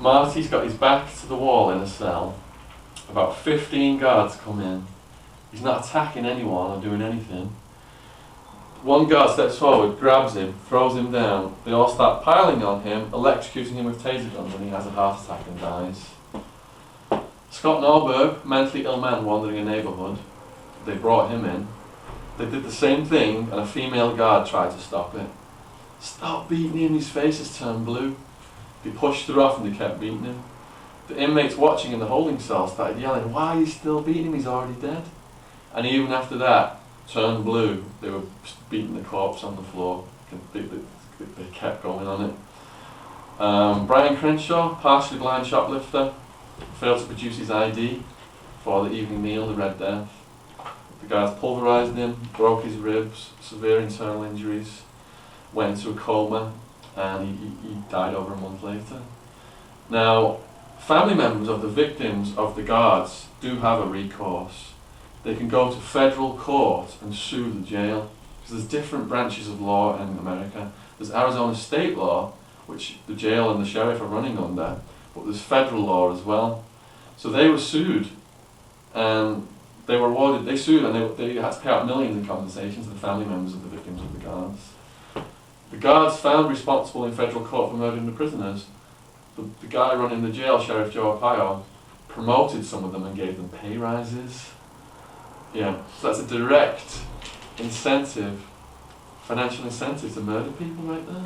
Marty's got his back to the wall in a cell. About 15 guards come in. He's not attacking anyone or doing anything. One guard steps forward, grabs him, throws him down. They all start piling on him, electrocuting him with taser guns, and he has a heart attack and dies. Scott Norberg, mentally ill man wandering a neighbourhood. They brought him in. They did the same thing, and a female guard tried to stop it. Stop beating him, his face has turned blue. They pushed her off and they kept beating him. The inmates watching in the holding cell started yelling, "Why are you still beating him? He's already dead." And even after that, turned blue. They were beating the corpse on the floor. They kept going on it. Brian Crenshaw, partially blind shoplifter, failed to produce his ID for the evening meal, the Red Death. The guards pulverised him, broke his ribs, severe internal injuries, went into a coma, and he died over a month later. Now, family members of the victims of the guards do have a recourse. They can go to federal court and sue the jail, because there's different branches of law in America. There's Arizona state law, which the jail and the sheriff are running under, but there's federal law as well. So they were sued, and they were awarded, they sued and they had to pay out millions in compensation to the family members of the victims of the guards. The guards found responsible in federal court for murdering the prisoners. The guy running the jail, Sheriff Joe Arpaio, promoted some of them and gave them pay rises. Yeah, so that's a direct incentive, financial incentive to murder people right there.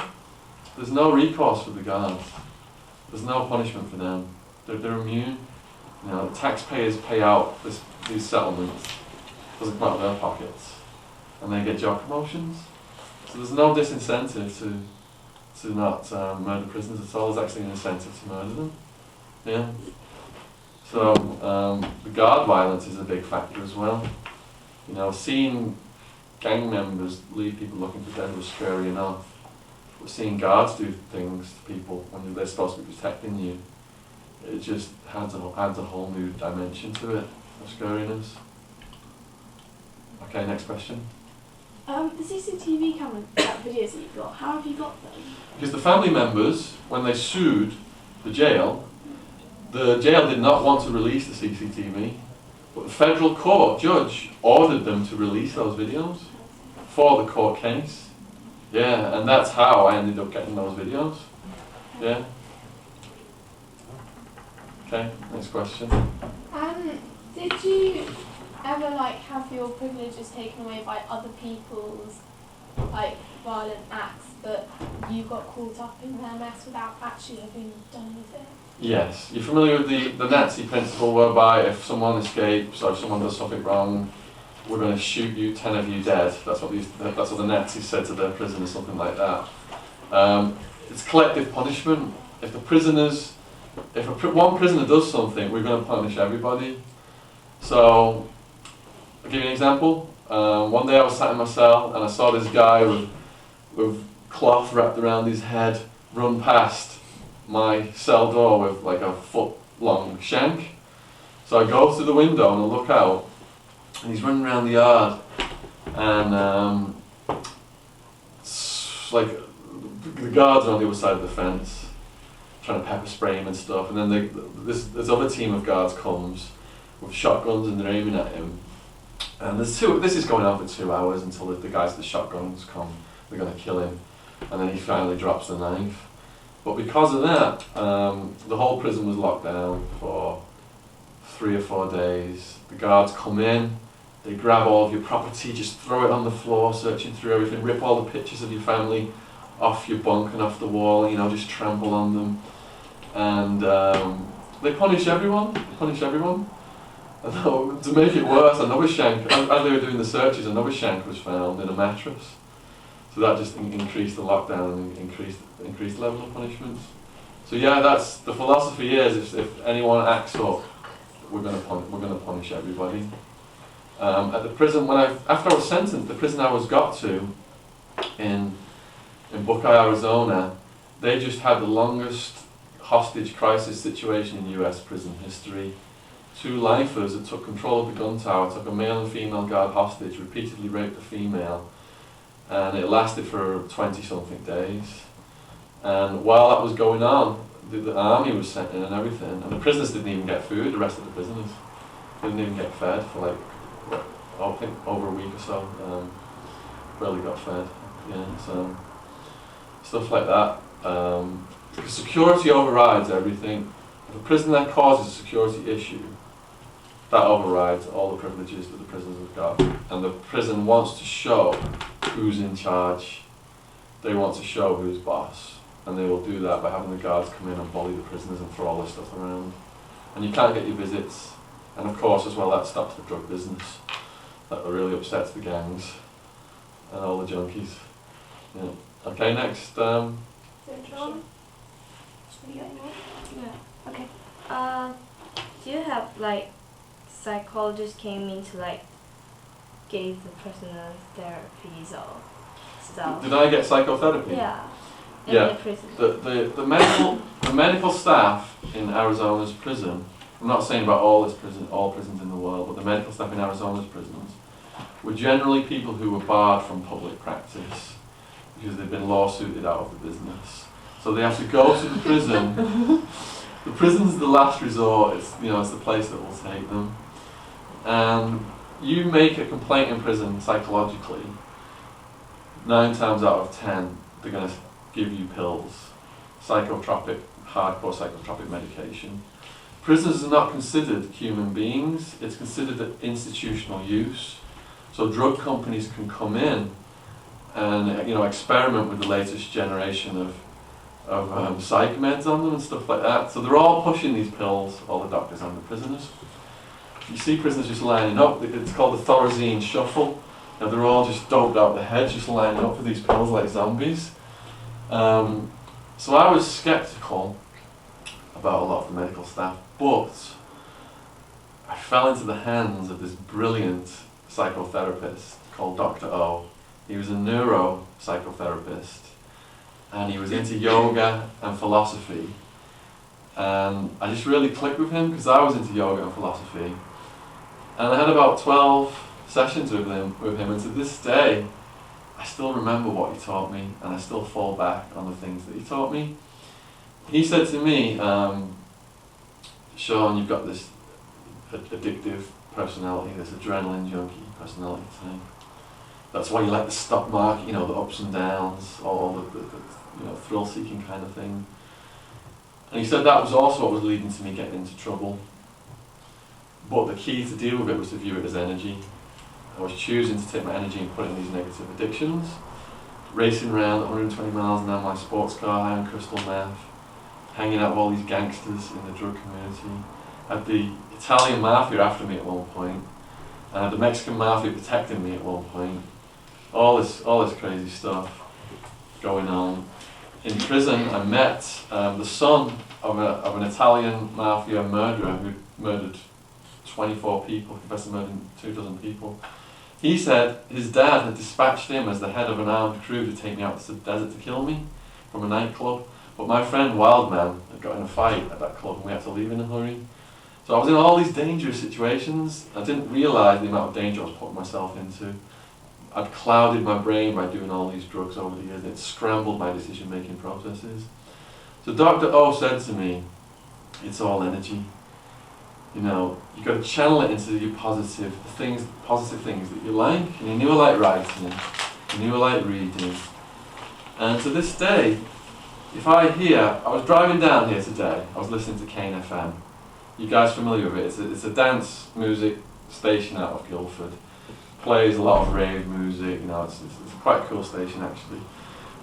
There's no recourse for the guards. There's no punishment for them. They're immune. You know, the taxpayers pay out these settlements. It doesn't come out of their pockets. And they get job promotions. So there's no disincentive to not murder prisoners at all. There's actually an incentive to murder them. Yeah. So the guard violence is a big factor as well. You know, seeing gang members leave people looking for dead was scary enough. But seeing guards do things to people when they're supposed to be protecting you, it just adds a whole new dimension to it of scariness. Okay, next question. The CCTV camera videos that you've got, how have you got them? Because the family members, when they sued the jail did not want to release the CCTV, but the federal court judge ordered them to release those videos for the court case. Yeah, and that's how I ended up getting those videos. Yeah. Okay, next question. Did you ever have your privileges taken away by other people's violent acts, but you got caught up in their mess without actually having done anything? Yes. You're familiar with the Nazi principle whereby if someone escapes or if someone does something wrong, we're going to shoot you, 10 of you dead. That's what the Nazis said to their prisoners, something like that. It's collective punishment. If one prisoner does something, we're going to punish everybody. So, I'll give you an example. One day I was sat in my cell and I saw this guy with cloth wrapped around his head run past my cell door with a foot-long shank. So I go to the window and I look out, and he's running around the yard, and the guards are on the other side of the fence, trying to pepper spray him and stuff, and then this other team of guards comes with shotguns and they're aiming at him. And this is going on for 2 hours until the guys with the shotguns come. They're going to kill him, and then he finally drops the knife. But because of that, the whole prison was locked down for 3 or 4 days. The guards come in, they grab all of your property, just throw it on the floor, searching through everything, rip all the pictures of your family off your bunk and off the wall, just trample on them. And they punish everyone. And to make it worse, another shank, as they were doing the searches, another shank was found in a mattress. So that just increased the lockdown and increased the level of punishments. So yeah, that's the philosophy is if anyone acts up, we're going to punish everybody. At the prison, after I was sentenced, the prison I was got to in Buckeye, Arizona, they just had the longest hostage crisis situation in US prison history. 2 lifers that took control of the gun tower, took a male and female guard hostage, repeatedly raped the female, and it lasted for 20-something days. And while that was going on, the army was sent in and everything, and the prisoners didn't even get food. The rest of the prisoners didn't even get fed for like, I think over a week or so. Barely got fed. Yeah, so stuff like that. Because security overrides everything. If a prisoner causes a security issue, that overrides all the privileges that the prisoners have got. And the prison wants to show who's in charge. They want to show who's boss. And they will do that by having the guards come in and bully the prisoners and throw all this stuff around. And you can't get your visits. And of course, as well, that stops the drug business. That really upsets the gangs and all the junkies. Yeah. Okay, next. Shaun? Yeah. Okay. Do you have like psychologists came in to like give the prisoners therapies or stuff? Did I get psychotherapy? Yeah. Yeah. In the prison. The medical staff in Arizona's prison. I'm not saying about all prisons in the world, but the medical staff in Arizona's prisons were generally people who were barred from public practice because they'd been lawsuited out of the business. So they have to go to the prison. The prison's the last resort. It's the place that will take them. And you make a complaint in prison psychologically, 9 times out of 10, they're going to give you pills, hardcore psychotropic medication. Prisoners are not considered human beings. It's considered an institutional use. So drug companies can come in and experiment with the latest generation of psych meds on them and stuff like that. So they're all pushing these pills, all the doctors and the prisoners. You see prisoners just lining up. It's called the Thorazine shuffle. And they're all just doped out the head, just lining up for these pills like zombies. So I was skeptical about a lot of the medical staff, but I fell into the hands of this brilliant psychotherapist called Dr. O. He was a neuropsychotherapist, and he was into yoga and philosophy. And I just really clicked with him because I was into yoga and philosophy. And I had about 12 sessions with him, and to this day, I still remember what he taught me, and I still fall back on the things that he taught me. He said to me, Shaun, you've got this addictive personality, this adrenaline junkie personality thing. That's why you like the stock market, the ups and downs, all the thrill-seeking kind of thing. And he said that was also what was leading to me getting into trouble. But the key to deal with it was to view it as energy. I was choosing to take my energy and put it in these negative addictions. Racing around at 120 miles an hour in my sports car, high on crystal meth, hanging out with all these gangsters in the drug community. I had the Italian mafia after me at one point, and I had the Mexican mafia protecting me at one point. All this crazy stuff going on. In prison, I met the son of an Italian mafia murderer who murdered 24 people, confessed to murdering 24 people. He said his dad had dispatched him as the head of an armed crew to take me out to the desert to kill me from a nightclub. But my friend Wildman had got in a fight at that club and we had to leave in a hurry. So I was in all these dangerous situations. I didn't realise the amount of danger I was putting myself into. I'd clouded my brain by doing all these drugs over the years, and it scrambled my decision-making processes. So Dr. O said to me, it's all energy. You've got to channel it into your positive things that you like. And you knew I like writing, you knew I like reading. And to this day, I was driving down here today, I was listening to Kane FM. You guys familiar with it? It's a dance music station out of Guildford. Plays a lot of rave music, it's quite a cool station actually.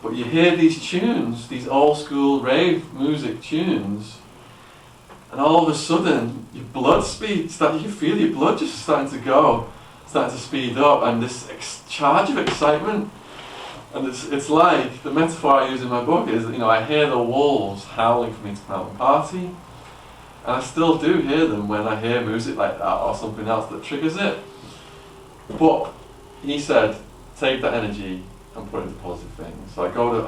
But you hear these tunes, these old school rave music tunes, and all of a sudden your blood speed, you feel your blood just starting to speed up, and this charge of excitement. And it's like, the metaphor I use in my book is, I hear the wolves howling for me to come out and party, and I still do hear them when I hear music like that or something else that triggers it. But he said, take that energy and put it into positive things. So I go to